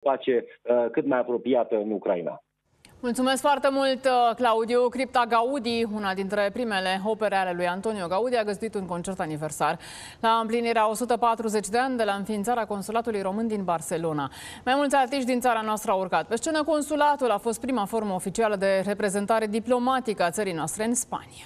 pace cât mai apropiată în Ucraina. Mulțumesc foarte mult, Claudiu. Cripta Gaudi, una dintre primele opere ale lui Antonio Gaudi, a găzduit un concert aniversar la împlinirea 140 de ani de la înființarea Consulatului Român din Barcelona. Mai mulți artiști din țara noastră au urcat pe scenă. Consulatul a fost prima formă oficială de reprezentare diplomatică a țării noastre în Spania.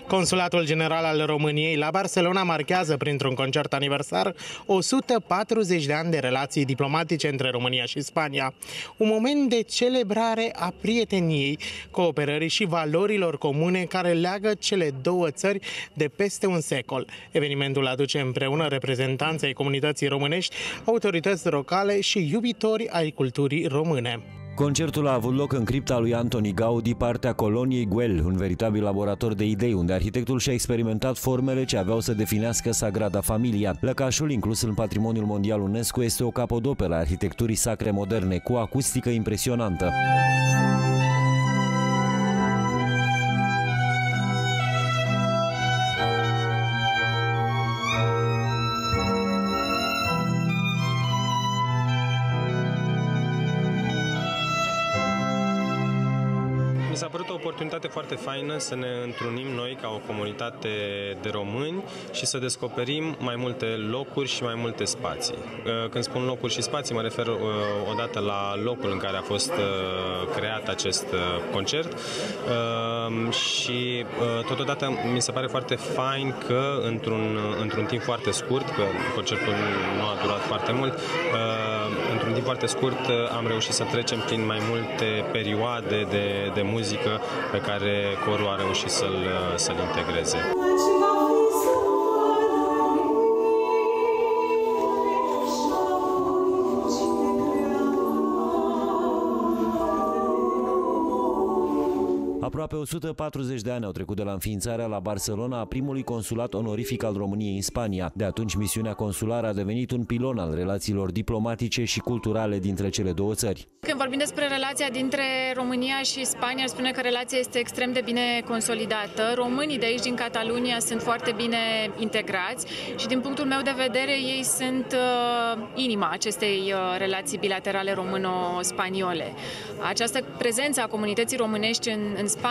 Consulatul General al României la Barcelona marchează printr-un concert aniversar 140 de ani de relații diplomatice între România și Spania. Un moment de celebrare a prieteniei, cooperării și valorilor comune care leagă cele două țări de peste un secol. Evenimentul aduce împreună reprezentanții ai comunității românești, autorități locale și iubitori ai culturii române. Concertul a avut loc în cripta lui Antoni Gaudi, partea coloniei Güell, un veritabil laborator de idei, unde arhitectul și-a experimentat formele ce aveau să definească Sagrada Familia. Lăcașul, inclus în Patrimoniul Mondial UNESCO, este o capodoperă a arhitecturii sacre moderne, cu acustică impresionantă. Mi s-a părut o oportunitate foarte faină să ne întrunim noi ca o comunitate de români și să descoperim mai multe locuri și mai multe spații. Când spun locuri și spații, mă refer odată la locul în care a fost creat acest concert și totodată mi se pare foarte fain că într-un timp foarte scurt, că concertul nu a durat foarte mult, într-un timp foarte scurt am reușit să trecem prin mai multe perioade de muzică pe care corul a reușit să-l integreze. Aproape 140 de ani au trecut de la înființarea la Barcelona a primului consulat onorific al României în Spania. De atunci, misiunea consulară a devenit un pilon al relațiilor diplomatice și culturale dintre cele două țări. Când vorbim despre relația dintre România și Spania, ar spune că relația este extrem de bine consolidată. Românii de aici, din Catalunia, sunt foarte bine integrați și, din punctul meu de vedere, ei sunt inima acestei relații bilaterale româno-spaniole. Această prezență a comunității românești în Spania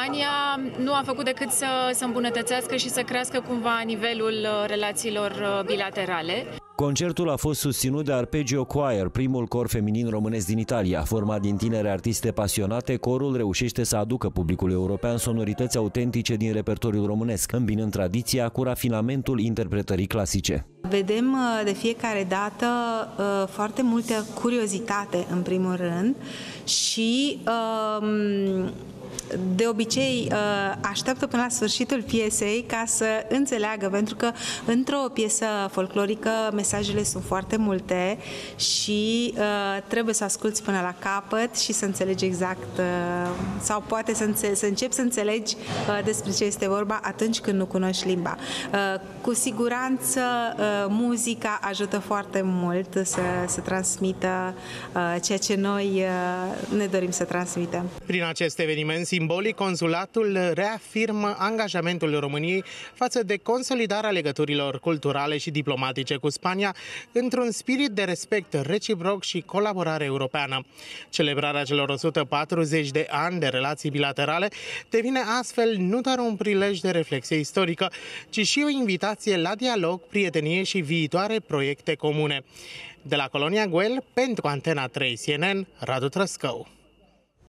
nu a făcut decât să îmbunătățească și să crească cumva nivelul relațiilor bilaterale. Concertul a fost susținut de Arpeggio Choir, primul cor feminin românesc din Italia. Format din tinere artiste pasionate, corul reușește să aducă publicului european sonorități autentice din repertoriul românesc, îmbinând tradiția cu rafinamentul interpretării clasice. Vedem de fiecare dată foarte multă curiozitate, în primul rând, și de obicei așteaptă până la sfârșitul piesei ca să înțeleagă, pentru că într-o piesă folclorică mesajele sunt foarte multe și trebuie să asculți până la capăt și să înțelegi exact, sau poate să începi să înțelegi despre ce este vorba atunci când nu cunoști limba. Cu siguranță muzica ajută foarte mult să transmită ceea ce noi ne dorim să transmitem. Prin acest eveniment simbolic, consulatul reafirmă angajamentul României față de consolidarea legăturilor culturale și diplomatice cu Spania într-un spirit de respect reciproc și colaborare europeană. Celebrarea celor 140 de ani de relații bilaterale devine astfel nu doar un prilej de reflexie istorică, ci și o invitație la dialog, prietenie și viitoare proiecte comune. De la colonia Güell, pentru Antena 3 CNN, Radu Trăscău.